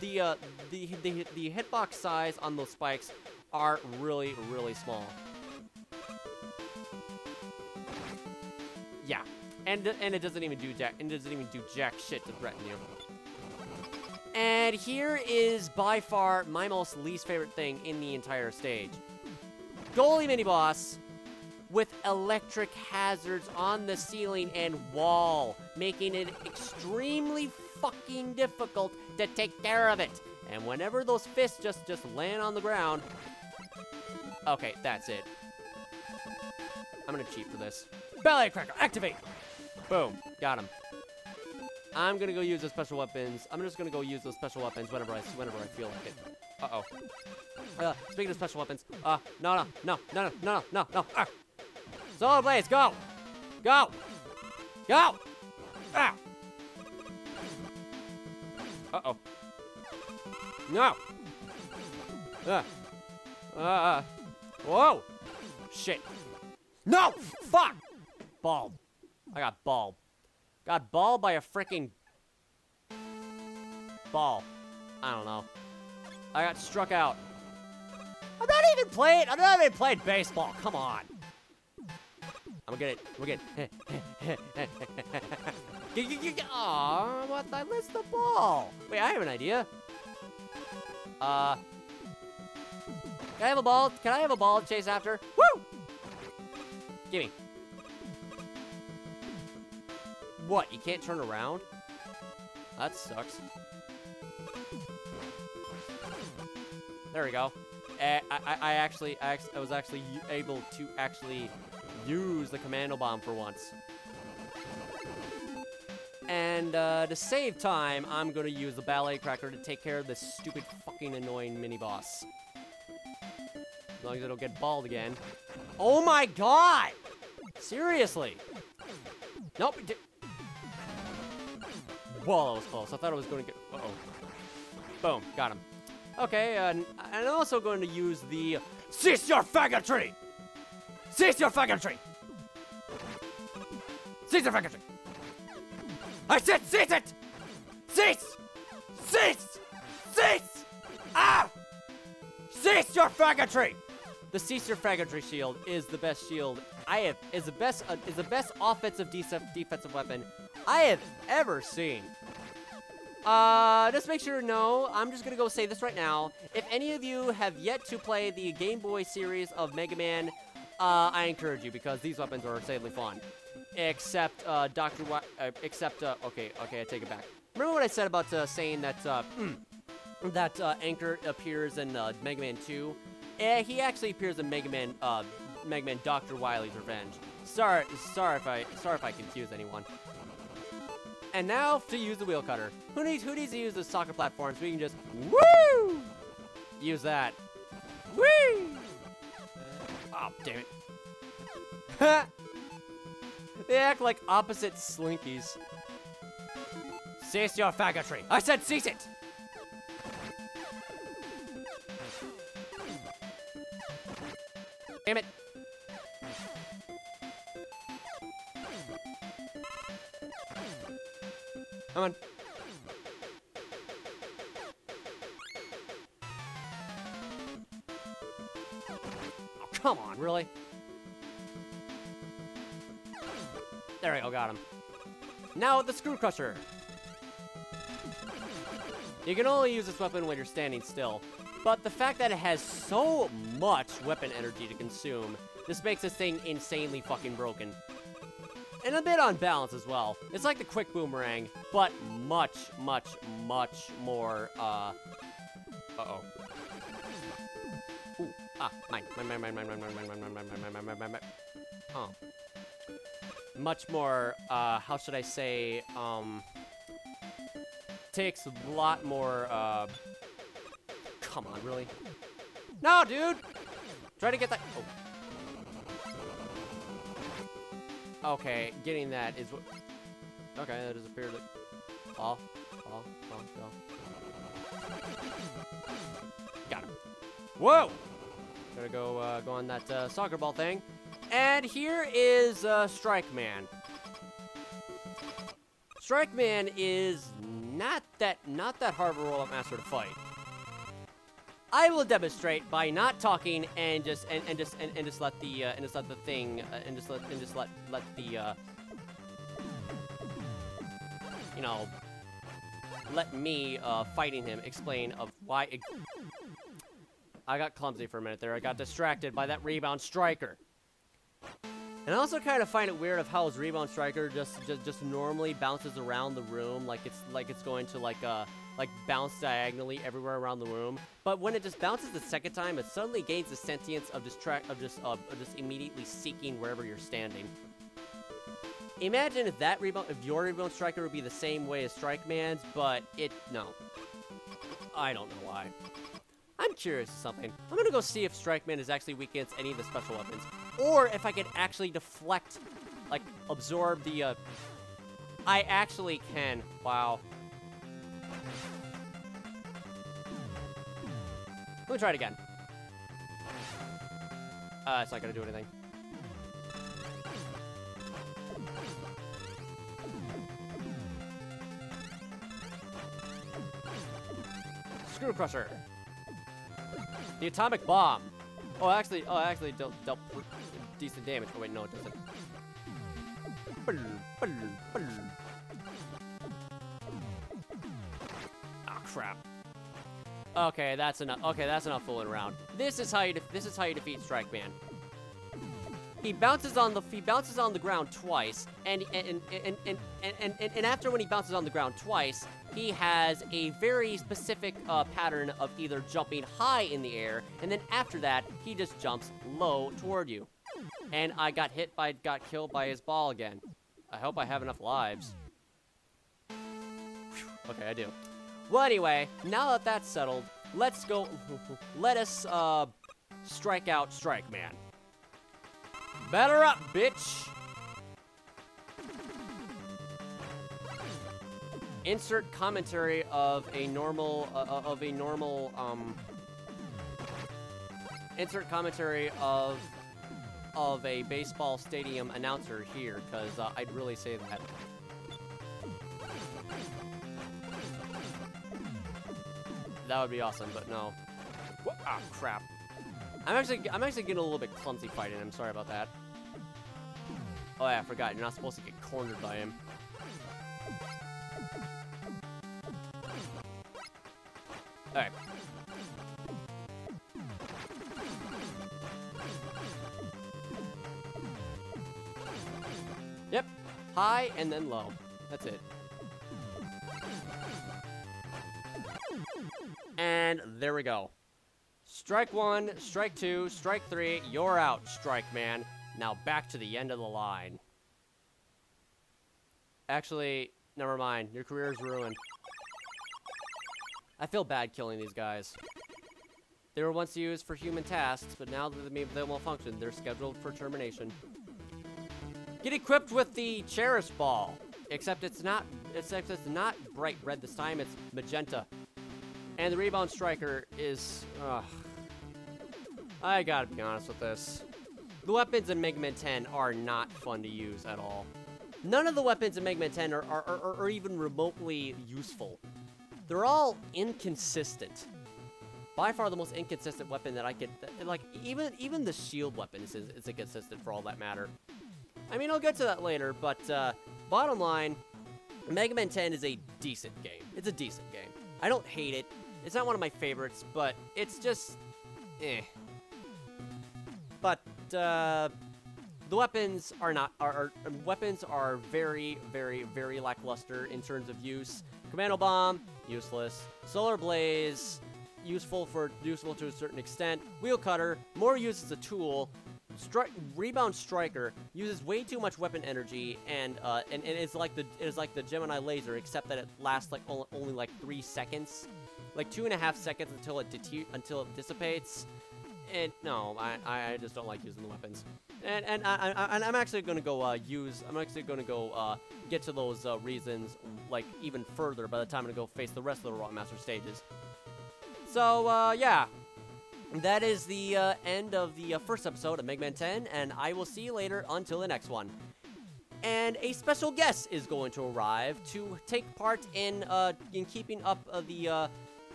the hitbox size on those spikes are really small. Yeah, and it doesn't even do jack shit to threaten you. And here is by far my most least favorite thing in the entire stage. Goalie mini boss with electric hazards on the ceiling and wall, making it extremely fucking difficult to take care of it. And whenever those fists just land on the ground, okay, that's it. I'm gonna cheat for this. Ballet Cracker, activate! Boom, got him. I'm gonna go use the special weapons. I'm just gonna go use those special weapons whenever I feel like it. Uh-oh. Speaking of special weapons, no. Solar Blaze, go! Go! Go! Ah! Uh-oh. No! Whoa! Shit. No! Fuck! Balled. I got balled. Got balled by a freaking ball. I don't know. I got struck out. I'm not even playing baseball. Come on. I'm gonna get it. Aw, what? I missed the ball. Wait, I have an idea. Can I have a ball? Can I have a ball to chase after? Woo! Gimme. What? You can't turn around? That sucks. There we go. I was actually able to use the commando bomb for once. And to save time, I'm gonna use the ballet cracker to take care of this stupid fucking annoying mini boss. As long as I don't get balled again. Oh my god! Seriously! Nope. Whoa, that was close. I thought I was going to get... Uh-oh. Boom. Got him. Okay, and I'm also going to use the... Cease your faggotry! Cease your faggotry! Cease your faggotry! I said cease it! Cease! Cease! Cease! Ah! Cease your faggotry! The cease your faggotry shield is the best shield is the best offensive defensive weapon I have ever seen. Just make sure to know, I'm just gonna go say this right now. If any of you have yet to play the Game Boy series of Mega Man, I encourage you because these weapons are insanely fun. Except, okay, I take it back. Remember what I said about saying that, that Anchor appears in Mega Man 2? He actually appears in Mega Man Dr. Wily's Revenge. Sorry if I confuse anyone. And now to use the wheel cutter. Who needs to use the soccer platforms? We can just woo! Use that. Whee! Oh, damn it. They act like opposite slinkies. Cease your faggotry. I said cease it! Damn it. Come on. Oh, come on, really? There we go, got him. Now the Screw Crusher. You can only use this weapon when you're standing still, but the fact that it has so much weapon energy to consume, this makes this thing insanely fucking broken. And a bit unbalanced as well. It's like the Quick Boomerang, but much, much, much more, uh-oh. Ooh, mine. Oh. Much more, how should I say, takes a lot more, come on, really? No, dude! Try to get that, oh. Okay, getting that is what... Okay, that disappeared. Fall, go. Got him. Whoa! Gotta go on that soccer ball thing. And here is Strike Man. Strike Man is not that hard of a roll-up master to fight. I will demonstrate by not talking and just let the you know, let me fighting him explain of why I got clumsy for a minute there. I got distracted by that rebound striker. And I also kind of find it weird of how his rebound striker just normally bounces around the room like it's going to like bounce diagonally everywhere around the room. But when it just bounces the second time, it suddenly gains the sentience of just immediately seeking wherever you're standing. Imagine if your rebound striker would be the same way as Strike Man's, but no. I don't know why. I'm curious of something. I'm gonna go see if Strike Man is actually weak against any of the special weapons. Or if I can actually deflect, like, absorb the, I actually can. Wow. Let me try it again. It's not gonna do anything. Screw Crusher. The Atomic Bomb. actually dealt decent damage. Oh wait, no, it doesn't. Oh crap. Okay, that's enough. Okay, that's enough fooling around. This is how you defeat Strike Man. He bounces on the ground twice, and after when he bounces on the ground twice, he has a very specific pattern of either jumping high in the air, and then after that, he just jumps low toward you. And I got killed by his ball again. I hope I have enough lives. Okay, I do. Well, anyway, now that that's settled, let's go. Let us strike out Strike Man. Batter up, bitch! Insert commentary of a normal, insert commentary of a baseball stadium announcer here, because I'd really say that. That would be awesome, but no. Ah, crap. I'm actually getting a little bit clumsy fighting. I'm sorry about that. Oh yeah, I forgot. You're not supposed to get cornered by him. Alright. Yep. High and then low. That's it. And there we go. Strike 1, strike 2, strike 3, you're out, Strike Man. Now back to the end of the line. Actually, never mind. Your career is ruined. I feel bad killing these guys. They were once used for human tasks, but now that they malfunction, they're scheduled for termination. Get equipped with the Cherish Ball. Except it's not bright red this time, it's magenta. And the Rebound Striker is, I gotta be honest with this. The weapons in Mega Man 10 are not fun to use at all. None of the weapons in Mega Man 10 are even remotely useful. They're all inconsistent. By far the most inconsistent weapon that I could, like, even the shield weapon is inconsistent for all that matter. I mean, I'll get to that later, but bottom line, Mega Man 10 is a decent game. It's a decent game. I don't hate it. It's not one of my favorites, but it's just, eh. But the weapons weapons are very, very, very lackluster in terms of use. Commando Bomb, useless. Solar Blaze, useful to a certain extent. Wheel Cutter, more use as a tool. Rebound Striker uses way too much weapon energy, and it's like the Gemini Laser, except that it lasts like only like 3 seconds, like 2.5 seconds until it dissipates. And no, I just don't like using the weapons. And I'm actually gonna go get to those reasons like even further by the time I go face the rest of the Rock Master stages. So yeah. That is the end of the first episode of Mega Man 10, and I will see you later until the next one. And a special guest is going to arrive to take part in keeping up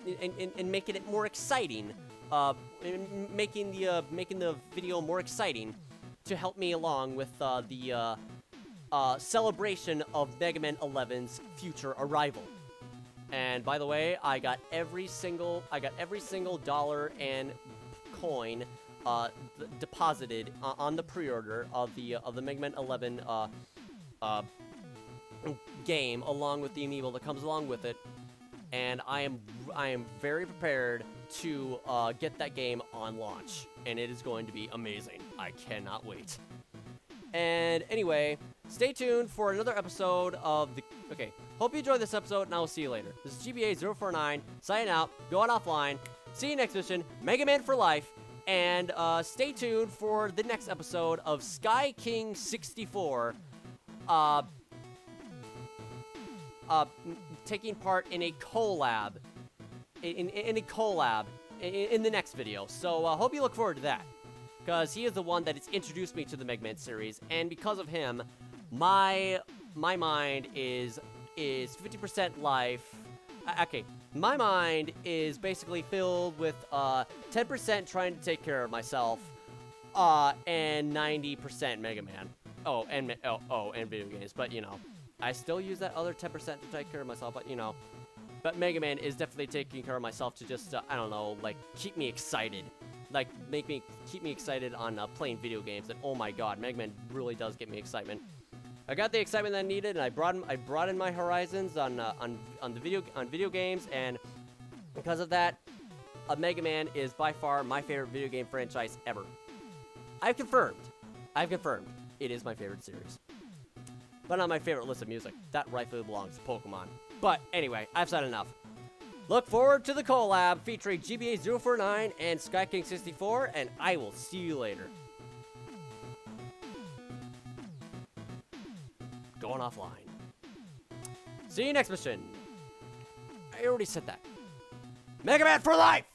in making it more exciting, in making the video more exciting, to help me along with the celebration of Mega Man 11's future arrival. And by the way, I got every single dollar and coin deposited on the pre-order of the Mega Man 11 game, along with the amiibo that comes along with it. And I am very prepared to get that game on launch, and it is going to be amazing. I cannot wait. And anyway, stay tuned for another episode of the... Okay, hope you enjoyed this episode, and I will see you later. This is GBA049, signing out, going offline. See you next mission, Mega Man for life, and stay tuned for the next episode of Sky King 64, taking part in a collab, in the next video. So, hope you look forward to that, because he is the one that has introduced me to the Mega Man series, and because of him, my mind is 50% life, Okay, my mind is basically filled with 10% trying to take care of myself, and 90% Mega Man. Oh, and video games. But you know, I still use that other 10% to take care of myself. But you know, Mega Man is definitely taking care of myself to just I don't know, like keep me excited, like keep me excited on playing video games. And oh my God, Mega Man really does get me excitement. I got the excitement that I needed, and I broadened my horizons on video games, and because of that, Mega Man is by far my favorite video game franchise ever. I've confirmed it is my favorite series, but not my favorite list of music. That rightfully belongs to Pokemon. But anyway, I've said enough. Look forward to the collab featuring GBA 049 and SkyKing64, and I will see you later. Going offline. See you next mission. I already said that. Mega Man for life!